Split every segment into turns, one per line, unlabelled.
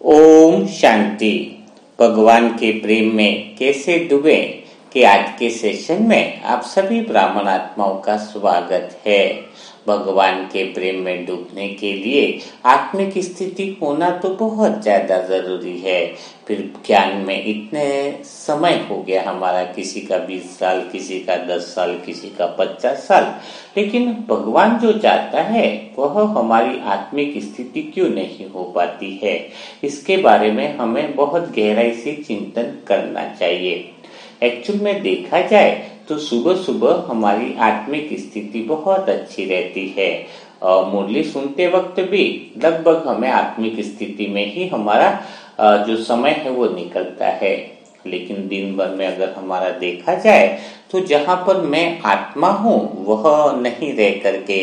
ओम शांति। भगवान के प्रेम में कैसे डूबे कि आज के सेशन में आप सभी ब्राह्मण आत्माओं का स्वागत है। भगवान के प्रेम में डूबने के लिए आत्मिक स्थिति होना तो बहुत ज्यादा जरूरी है। फिर ज्ञान में इतने समय हो गया हमारा, किसी का 20 साल, किसी का 10 साल, किसी का 50 साल, लेकिन भगवान जो चाहता है वह हमारी आत्मिक स्थिति क्यों नहीं हो पाती है, इसके बारे में हमें बहुत गहराई से चिंतन करना चाहिए। एक्चुअल में देखा जाए तो सुबह सुबह हमारी आत्मिक स्थिति बहुत अच्छी रहती है और मुरली सुनते वक्त भी लगभग हमें आत्मिक स्थिति में ही हमारा जो समय है वो निकलता है। लेकिन दिन भर में अगर हमारा देखा जाए तो जहाँ पर मैं आत्मा हूँ वह नहीं रह करके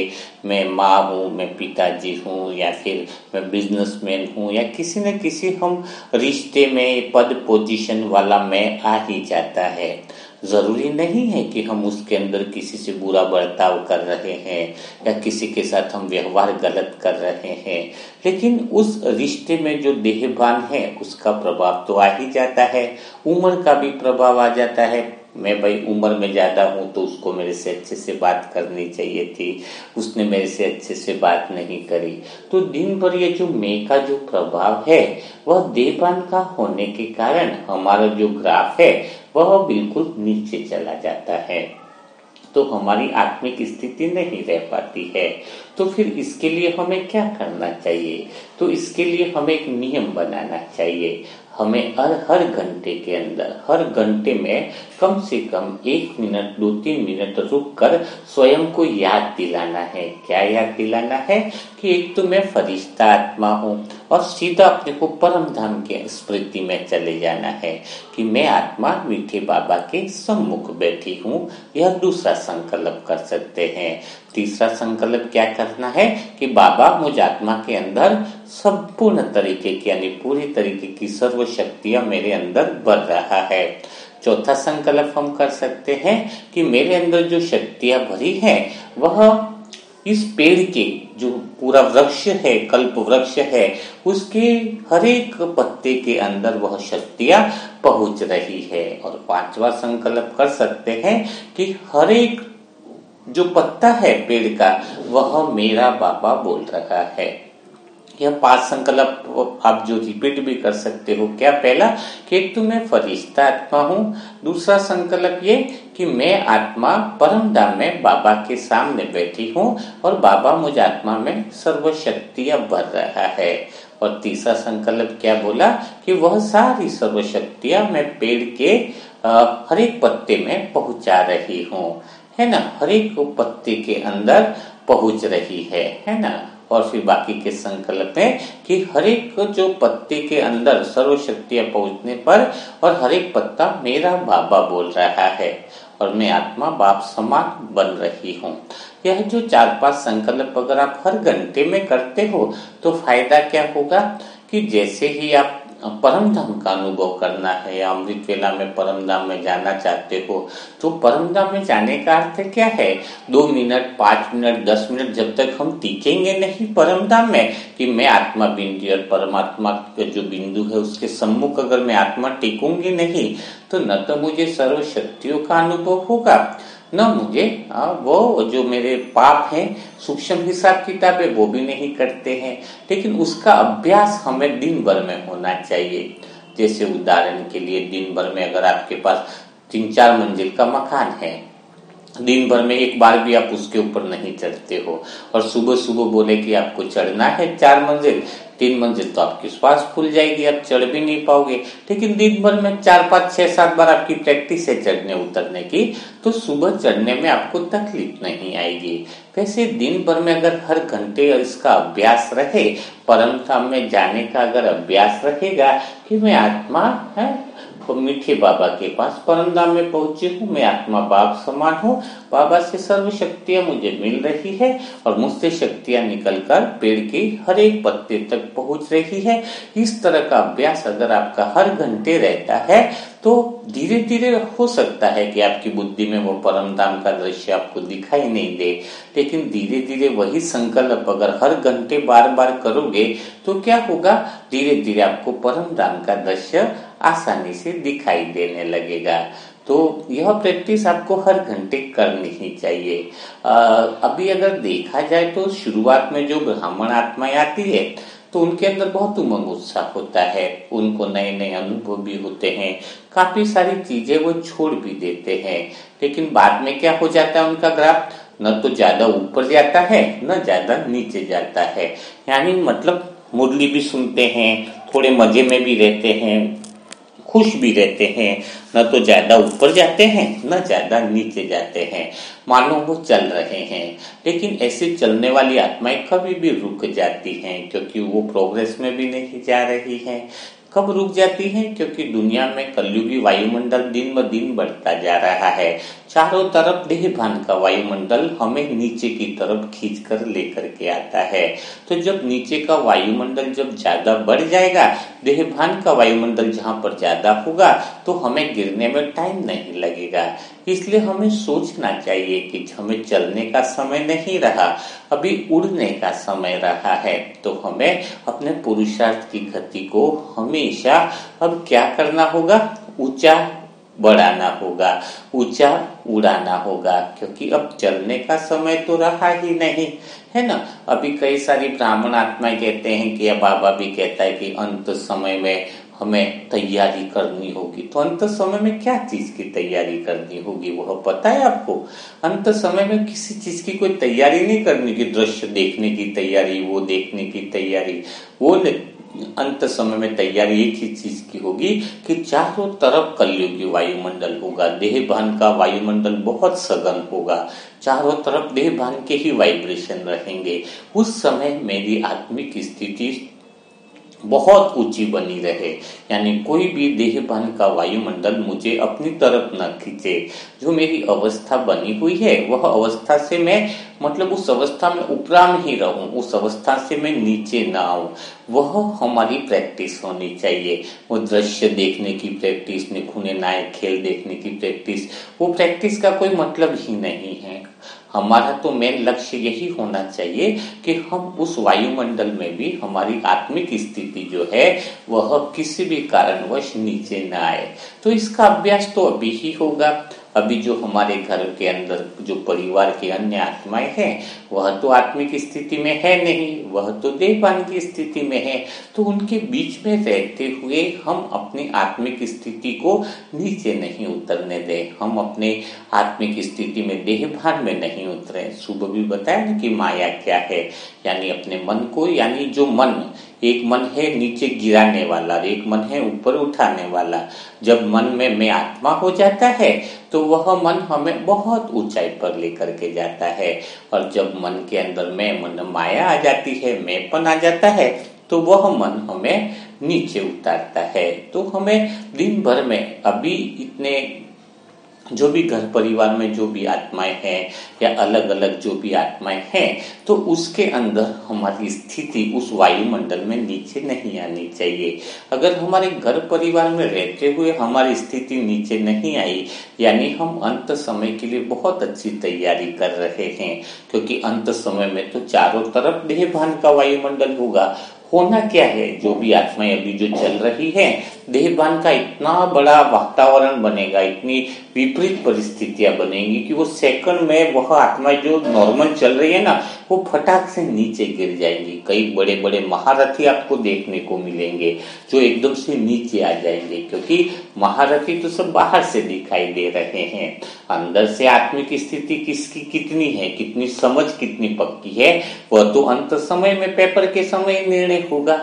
मैं माँ हूँ, मैं पिताजी हूँ, या फिर मैं बिजनेसमैन हूँ, या किसी न किसी हम रिश्ते में पद पोजीशन वाला मैं आ ही जाता है। जरूरी नहीं है कि हम उसके अंदर किसी से बुरा बर्ताव कर रहे हैं या किसी के साथ हम व्यवहार गलत कर रहे हैं, लेकिन उस रिश्ते में जो देहभान है उसका प्रभाव तो आ ही जाता है। उम्र का भी प्रभाव आ जाता है। मैं भाई उम्र में ज्यादा हूं तो उसको मेरे से अच्छे से बात करनी चाहिए थी, उसने मेरे से अच्छे से बात नहीं करी, तो दिन भर ये जो मैं का जो प्रभाव है वह देहभान का होने के कारण हमारा जो ग्राफ है वह बिल्कुल नीचे चला जाता है, तो हमारी आत्मिक स्थिति नहीं रह पाती है। तो फिर इसके लिए हमें क्या करना चाहिए? तो इसके लिए हमें एक नियम बनाना चाहिए। हमें हर घंटे के अंदर, हर घंटे में कम से कम 1 मिनट 2-3 मिनट रुक कर स्वयं को याद दिलाना है। क्या याद दिलाना है? कि एक तो मैं फरिश्ता आत्मा हूँ और सीधा अपने को परम धाम के स्मृति में चले जाना है कि मैं आत्मा मीठे बाबा के सम्मुख बैठी हूँ। यह दूसरा संकल्प कर सकते हैं। तीसरा संकल्प क्या करना है कि बाबा मुझ आत्मा के अंदर संपूर्ण तरीके की यानी पूरी तरीके की सर्व शक्तियां मेरे अंदर बढ़ रहा है। चौथा संकल्प हम कर सकते हैं कि मेरे अंदर जो शक्तियां भरी हैं वह इस पेड़ के जो पूरा वृक्ष है, कल्प वृक्ष है, उसके हर एक पत्ते के अंदर वह शक्तियां पहुंच रही है। और पांचवा संकल्प कर सकते हैं कि हर एक जो पत्ता है पेड़ का वह मेरा बाबा बोल रहा है। यह 5 संकल्प आप जो रिपीट भी कर सकते हो। क्या? पहला कि एक तो मैं फरिश्ता आत्मा हूँ। दूसरा संकल्प ये कि मैं आत्मा परम धाम में बाबा के सामने बैठी हूँ और बाबा मुझ आत्मा में सर्व शक्तियां भर रहा है। और तीसरा संकल्प क्या बोला कि वह सारी सर्व शक्तियां मैं पेड़ के हर एक पत्ते में पहुंचा रही हूँ, है ना, हर एक पत्ते के अंदर पहुंच रही है ना। और फिर बाकी के संकल्प है कि हर एक जो पत्ते के अंदर सर्व शक्तियां पहुंचने पर और हर एक पत्ता मेरा बाबा बोल रहा है और मैं आत्मा बाप समान बन रही हूँ। यह जो 4-5 संकल्प अगर आप हर घंटे में करते हो तो फायदा क्या होगा कि जैसे ही आप परम धाम का अनुभव करना है या अमृत वेला में परम धाम में जाना चाहते हो तो परम धाम में जाने का अर्थ क्या है? 2 मिनट 5 मिनट 10 मिनट जब तक हम टिकेंगे नहीं परम धाम में कि मैं आत्मा बिंदु और परमात्मा का जो बिंदु है उसके सम्मुख अगर मैं आत्मा टिकूंगी नहीं तो न तो मुझे सर्व शक्तियों का अनुभव होगा, न मुझे वो जो मेरे पाप हैं, सूक्ष्म हिसाब किताब है वो भी नहीं करते हैं। लेकिन उसका अभ्यास हमें दिन भर में होना चाहिए। जैसे उदाहरण के लिए दिन भर में अगर आपके पास 3-4 मंजिल का मकान है, दिन भर में एक बार भी आप उसके ऊपर नहीं चढ़ते हो और सुबह सुबह बोले कि आपको चढ़ना है 4 मंजिल 3 मंजिल तो आपकी श्वास फूल जाएगी, आप चढ़ भी नहीं पाओगे। लेकिन दिन भर में 4-5-6-7 बार आपकी प्रैक्टिस है चढ़ने उतरने की तो सुबह चढ़ने में आपको तकलीफ नहीं आएगी। वैसे दिन भर में अगर हर घंटे इसका अभ्यास रहे, परम धाम में जाने का अगर अभ्यास रहेगा कि मैं आत्मा है मीठे बाबा के पास परम धाम में पहुंची हूँ, मैं आत्मा बाप समान हूँ, बाबा से सर्व शक्तियां मुझे मिल रही है और मुझसे शक्तियां निकलकर पेड़ के हर एक पत्ते तक पहुंच रही है। इस तरह का अभ्यास अगर आपका हर घंटे रहता है तो धीरे धीरे हो सकता है कि आपकी बुद्धि में वो परम धाम का दृश्य आपको दिखाई नहीं दे, लेकिन धीरे धीरे वही संकल्प अगर हर घंटे बार बार करोगे तो क्या होगा, धीरे धीरे आपको परम धाम का दृश्य आसानी से दिखाई देने लगेगा। तो यह प्रैक्टिस आपको हर घंटे करनी ही चाहिए। अभी अगर देखा जाए तो शुरुआत में जो ब्राह्मण आत्माएं आती है तो उनके अंदर बहुत उमंग उत्साह होता है, उनको नए नए अनुभव भी होते हैं, काफी सारी चीजें वो छोड़ भी देते हैं, लेकिन बाद में क्या हो जाता है, उनका ग्राफ न तो ज्यादा ऊपर जाता है न ज्यादा नीचे जाता है। यानी मतलब मुरली भी सुनते हैं, थोड़े मजे में भी रहते हैं, खुश भी रहते हैं, न तो ज्यादा ऊपर जाते हैं न ज्यादा नीचे जाते हैं, मानो वो चल रहे हैं। लेकिन ऐसे चलने वाली आत्माएं कभी भी रुक जाती हैं, क्योंकि वो प्रोग्रेस में भी नहीं जा रही हैं। कब रुक जाती हैं? क्योंकि दुनिया में कलयुगी वायुमंडल दिन ब दिन बढ़ता जा रहा है, चारों तरफ देहभान का वायुमंडल हमें नीचे की तरफ खींच कर लेकर के आता है। तो जब नीचे का वायुमंडल जब ज्यादा बढ़ जाएगा, देहभान का वायुमंडल जहां पर ज्यादा होगा, तो हमें गिरने में टाइम नहीं लगेगा। इसलिए हमें सोचना चाहिए कि हमें चलने का समय नहीं रहा, अभी उड़ने का समय रहा है। तो हमें अपने पुरुषार्थ की गति को हमेशा अब क्या करना होगा, ऊंचा बढ़ाना होगा, ऊंचा उड़ाना होगा, क्योंकि अब चलने का समय तो रहा ही नहीं है ना। अभी कई सारी ब्राह्मण आत्माएं कहते हैं कि, या बाबा भी कहता है कि अंत समय में हमें तैयारी करनी होगी। तो अंत समय में क्या चीज की तैयारी करनी होगी वह पता है आपको? अंत समय में किसी चीज की कोई तैयारी नहीं करनी, कि दृश्य देखने की तैयारी, वो देखने की तैयारी, वो अंत समय में तैयारी एक ही चीज की होगी कि चारों तरफ कलयुगी वायुमंडल होगा, देहभान का वायुमंडल बहुत सघन होगा, चारों तरफ देहभान के ही वाइब्रेशन रहेंगे। उस समय मेरी आत्मिक स्थिति बहुत ऊंची बनी रहे, यानी कोई भी देहभान का वायुमंडल मुझे अपनी तरफ न खींचे। जो मेरी अवस्था बनी हुई है वह अवस्था से मैं, मतलब उस अवस्था में उपराम ही रहूं, उस अवस्था से मैं नीचे ना आऊं, वह हमारी प्रैक्टिस होनी चाहिए। वो दृश्य देखने की प्रैक्टिस, निखुने नायक खेल देखने की प्रैक्टिस, वो प्रैक्टिस का कोई मतलब ही नहीं है। हमारा तो मेन लक्ष्य यही होना चाहिए कि हम उस वायुमंडल में भी हमारी आत्मिक स्थिति जो है वह किसी भी कारणवश नीचे न आए। तो इसका अभ्यास तो अभी ही होगा। अभी जो हमारे घर के अंदर जो परिवार के अन्य आत्माएं हैं वह तो आत्मिक स्थिति में है नहीं, वह तो देहभान की स्थिति में है। तो उनके बीच में रहते हुए हम अपनी आत्मिक स्थिति को नीचे नहीं उतरने दें, हम अपने आत्मिक स्थिति में देहभान में नहीं उतरे। सुबह भी बताया ना कि माया क्या है, यानी अपने मन को, यानी जो मन, एक मन है नीचे गिराने वाला, एक मन है ऊपर उठाने वाला। जब मन में मैं आत्मा हो जाता है तो वह मन हमें बहुत ऊंचाई पर लेकर के जाता है, और जब मन के अंदर मन माया आ जाती है, मैंपन आ जाता है, तो वह मन हमें नीचे उतारता है। तो हमें दिन भर में अभी इतने जो भी घर परिवार में जो भी आत्माएं हैं या अलग अलग जो भी आत्माएं हैं, तो उसके अंदर हमारी स्थिति उस वायुमंडल में नीचे नहीं आनी चाहिए। अगर हमारे घर परिवार में रहते हुए हमारी स्थिति नीचे नहीं आई, यानी हम अंत समय के लिए बहुत अच्छी तैयारी कर रहे हैं, क्योंकि अंत समय में तो चारों तरफ देहभान का वायुमंडल होगा। होना क्या है, जो भी आत्माएं अभी जो चल रही है, देहभान का इतना बड़ा वातावरण बनेगा, इतनी विपरीत परिस्थितियां बनेंगी कि वो सेकंड में वह आत्माएं जो नॉर्मल चल रही है ना, वो फटाक से नीचे गिर जाएंगी। कई बड़े बड़े महारथी आपको देखने को मिलेंगे जो एकदम से नीचे आ जाएंगे, क्योंकि महारथी तो सब बाहर से दिखाई दे रहे हैं, अंदर से आत्मिक स्थिति किसकी कितनी है, कितनी समझ कितनी पक्की है, वह तो अंत समय में पेपर के समय निर्णय होगा।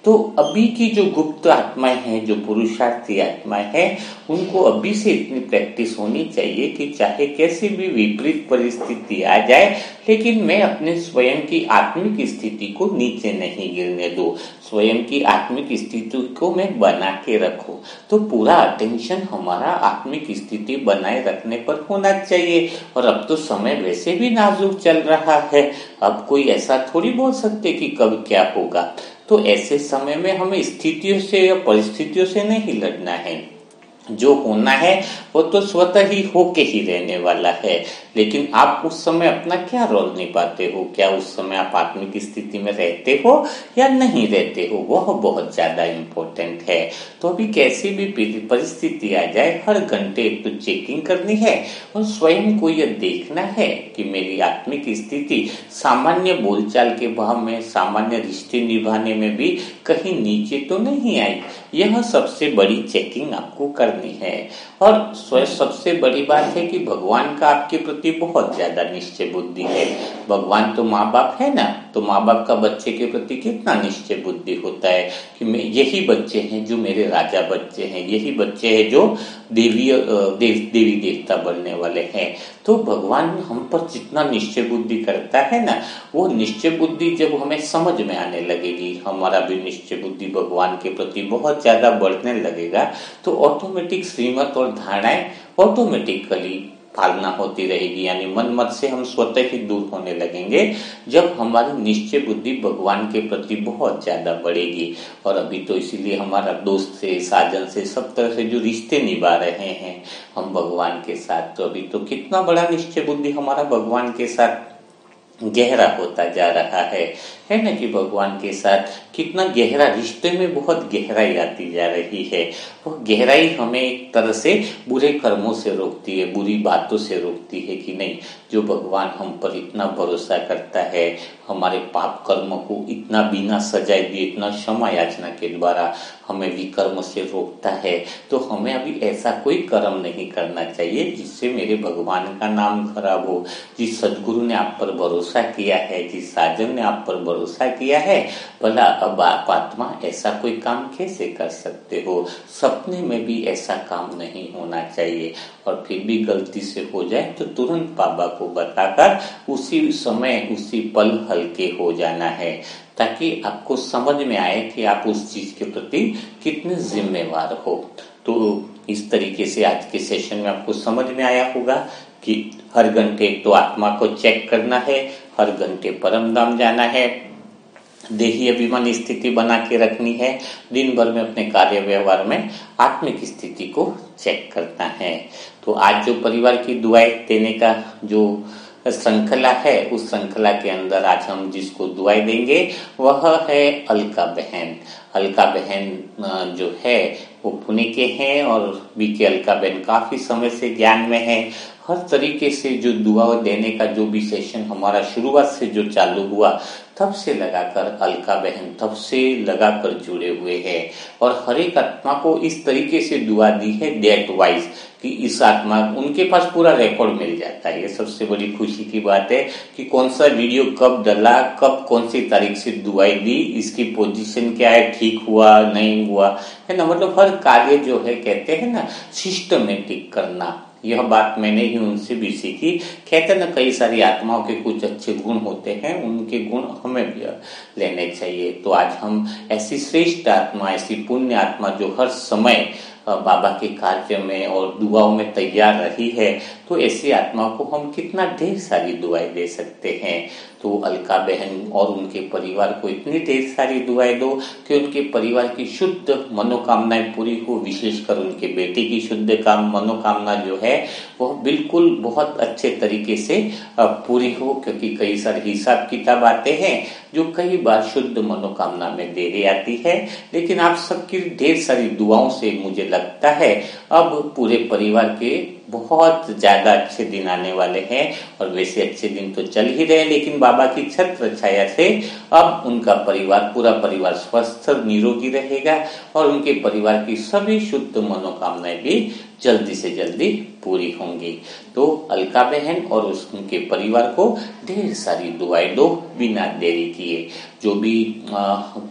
तो अभी की जो गुप्त आत्माएं हैं, जो पुरुषार्थी आत्माएं हैं, उनको अभी से इतनी प्रैक्टिस होनी चाहिए कि चाहे कैसी भी विपरीत परिस्थिति आ जाए, लेकिन मैं अपने स्वयं की आत्मिक स्थिति को नीचे नहीं गिरने दूं, स्वयं की आत्मिक स्थिति को मैं बना के रखूं। तो पूरा अटेंशन हमारा आत्मिक स्थिति बनाए रखने पर होना चाहिए। और अब तो समय वैसे भी नाजुक चल रहा है, अब कोई ऐसा थोड़ी बोल सकते कि कब क्या होगा। तो ऐसे समय में हमें स्थितियों से या परिस्थितियों से नहीं लड़ना है, जो होना है वो तो स्वतः ही होके ही रहने वाला है, लेकिन आप उस समय अपना क्या रोल निभाते हो, क्या उस समय आप आत्मिक स्थिति में रहते हो या नहीं रहते हो, वह बहुत ज्यादा इम्पोर्टेंट है। तो अभी कैसी भी परिस्थिति आ जाए, हर घंटे एक तो चेकिंग करनी है और स्वयं को यह देखना है कि मेरी आत्मिक स्थिति सामान्य बोलचाल के भाव में, सामान्य रिश्ते निभाने में भी कहीं नीचे तो नहीं आई। यह सबसे बड़ी चेकिंग आपको करनी है। और सबसे बड़ी बात है कि भगवान का आपके प्रति बहुत ज्यादा निश्चय बुद्धि है। भगवान तो माँ बाप है ना, तो माँ बाप का बच्चे के प्रति कितना निश्चय बुद्धि होता है कि यही बच्चे हैं जो मेरे राजा बच्चे हैं, यही बच्चे हैं जो देवी देवता बनने वाले हैं। तो भगवान हम पर जितना निश्चय बुद्धि करता है ना, वो निश्चय बुद्धि जब हमें समझ में आने लगेगी, हमारा भी निश्चय बुद्धि भगवान के प्रति बहुत ज्यादा बढ़ने लगेगा, तो ऑटोमेटिक श्रीमत और धारणाएं ऑटोमेटिकली पालना होती रहेगी। यानी मन मत से हम स्वतः ही दूर होने लगेंगे जब हमारी निश्चय बुद्धि भगवान के प्रति बहुत ज्यादा बढ़ेगी। और अभी तो इसीलिए हमारा दोस्त से, साजन से, सब तरह से जो रिश्ते निभा रहे हैं हम भगवान के साथ, तो अभी तो कितना बड़ा निश्चय बुद्धि हमारा भगवान के साथ गहरा होता जा रहा है ना, कि भगवान के साथ कितना गहरा, रिश्ते में बहुत गहराई आती जा रही है। वो गहराई हमें एक तरह से बुरे कर्मों से रोकती है, बुरी बातों से रोकती है कि नहीं, जो भगवान हम पर इतना भरोसा करता है, हमारे पाप कर्म को इतना बिना सजाए दिए, इतना क्षमा याचना के द्वारा हमें विकर्म से रोकता है, तो हमें अभी ऐसा कोई कर्म नहीं करना चाहिए जिससे मेरे भगवान का नाम खराब हो। जिस सदगुरु ने आप पर भरोसा किया है, जिस साजन ने आप पर भरोसा किया है, भला अब आप आत्मा ऐसा कोई काम कैसे कर सकते हो। सपने में भी ऐसा काम नहीं होना चाहिए। और फिर भी गलती से हो जाए तो तुरंत बाबा को बताकर उसी समय, उसी पल हल्के हो जाना है, ताकि आपको समझ में आए कि आप उस चीज के प्रति कितने जिम्मेवार हो। तो इस तरीके से आज के सेशन में आपको समझ में आया होगा कि हर घंटे तो आत्मा को चेक करना है, हर घंटे परम धाम जाना है, देही अभिमान स्थिति बना के रखनी है, दिन भर में अपने कार्य व्यवहार में आत्मिक स्थिति को चेक करना है। तो आज जो परिवार की दुआएं देने का जो श्रृंखला है, उस श्रृंखला के अंदर आज हम जिसको दुआएं देंगे वह है अलका बहन। अलका बहन जो है वो पुणे के हैं और बीके अलका बहन काफी समय से ज्ञान में है। हर तरीके से जो दुआ देने का जो भी सेशन हमारा शुरुआत से जो चालू हुआ, तब से लगाकर अलका बहन तब से लगाकर जुड़े हुए हैं और हर एक आत्मा को इस तरीके से दुआ दी है डेट वाइज कि इस आत्मा, उनके पास पूरा रिकॉर्ड मिल जाता है। ये सबसे बड़ी खुशी की बात है कि कौन सा वीडियो कब डला, कब कौन सी तारीख से दुआई दी, इसकी पोजीशन क्या है, ठीक हुआ नहीं हुआ, है ना। मतलब हर कार्य जो है, कहते हैं ना, सिस्टमेटिक करना, यह बात मैंने ही उनसे भी सीखी। कहते ना, कई सारी आत्माओं के कुछ अच्छे गुण होते हैं, उनके गुण हमें भी लेने चाहिए। तो आज हम ऐसी श्रेष्ठ आत्मा, ऐसी पुण्य आत्मा जो हर समय बाबा के कार्य में और दुआओं में तैयार रही है, तो ऐसी आत्मा को हम कितना ढेर सारी दुआएं दे सकते हैं। तो अलका बहन और उनके परिवार को इतनी ढेर सारी दुआएं दो कि उनके परिवार की शुद्ध मनोकामनाएं पूरी हो। विशेषकर उनके बेटे की शुद्ध मनोकामना जो है वह बिल्कुल बहुत अच्छे तरीके से पूरी हो, क्योंकि कई सारे हिसाब किताब आते हैं जो कई बार शुद्ध मनोकामना में देरी आती है। लेकिन आप सबकी ढेर सारी दुआओं से मुझे लगता है अब पूरे परिवार के बहुत ज्यादा अच्छे दिन आने वाले हैं। और वैसे अच्छे दिन तो चल ही रहे, लेकिन बाबा की छत्र छाया से अब उनका परिवार, पूरा परिवार स्वस्थ निरोगी रहेगा और उनके परिवार की सभी शुद्ध मनोकामनाएं भी जल्दी से जल्दी पूरी होंगी। तो अलका बहन और उनके परिवार को ढेर सारी दुआएं दो बिना देरी किए। जो भी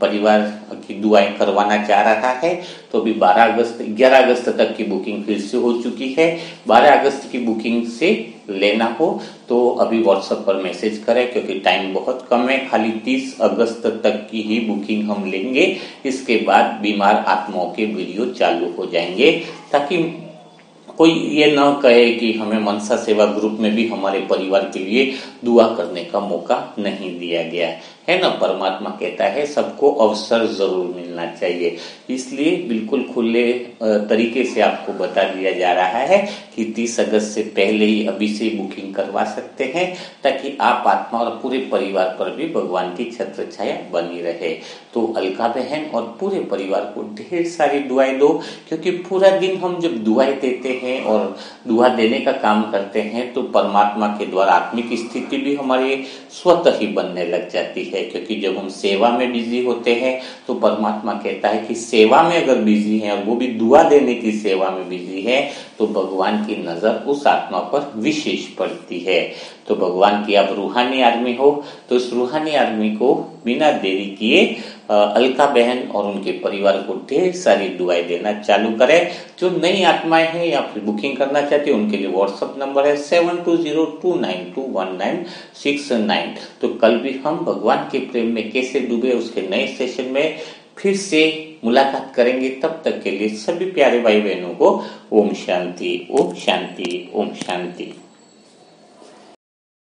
परिवार की दुआएं करवाना चाह रहा है, तो अभी 11 अगस्त तक की बुकिंग फिर से हो चुकी है। 12 अगस्त की बुकिंग से लेना हो तो अभी व्हाट्सएप पर मैसेज करें, क्योंकि टाइम बहुत कम है। खाली 30 अगस्त तक की ही बुकिंग हम लेंगे। इसके बाद बीमार आत्माओं के वीडियो चालू हो जाएंगे, ताकि कोई ये ना कहे कि हमें मनसा सेवा ग्रुप में भी हमारे परिवार के लिए दुआ करने का मौका नहीं दिया गया है ना। परमात्मा कहता है सबको अवसर जरूर मिलना चाहिए, इसलिए बिल्कुल खुले तरीके से आपको बता दिया जा रहा है कि 30 अगस्त से पहले ही अभी से बुकिंग करवा सकते हैं, ताकि आप आत्मा और पूरे परिवार पर भी भगवान की छत्र छाया बनी रहे। तो अलका बहन और पूरे परिवार को ढेर सारी दुआएं दो, क्योंकि पूरा दिन हम जब दुआएं देते हैं और दुआ देने का काम करते हैं तो परमात्मा के द्वारा आत्मिक स्थिति भी हमारे स्वतः ही बनने लग जाती है। क्योंकि जब हम सेवा में बिजी होते हैं तो परमात्मा कहता है कि सेवा में अगर बिजी है और वो भी दुआ देने की सेवा में बिजी है तो भगवान की नजर उस आत्मा पर विशेष पड़ती है। तो भगवान की आप रूहानी आदमी हो तो इस रूहानी आदमी को बिना देरी किए अलका बहन और उनके परिवार को ढेर सारी दुआएं देना चालू करें। जो नई आत्माएं हैं या फिर बुकिंग करना चाहते हैं उनके लिए व्हाट्सएप नंबर है 7202921969। तो कल भी हम भगवान के प्रेम में कैसे डूबे उसके नए सेशन में फिर से मुलाकात करेंगे। तब तक के लिए सभी प्यारे भाई बहनों को ओम शांति, ओम शांति, ओम शांति।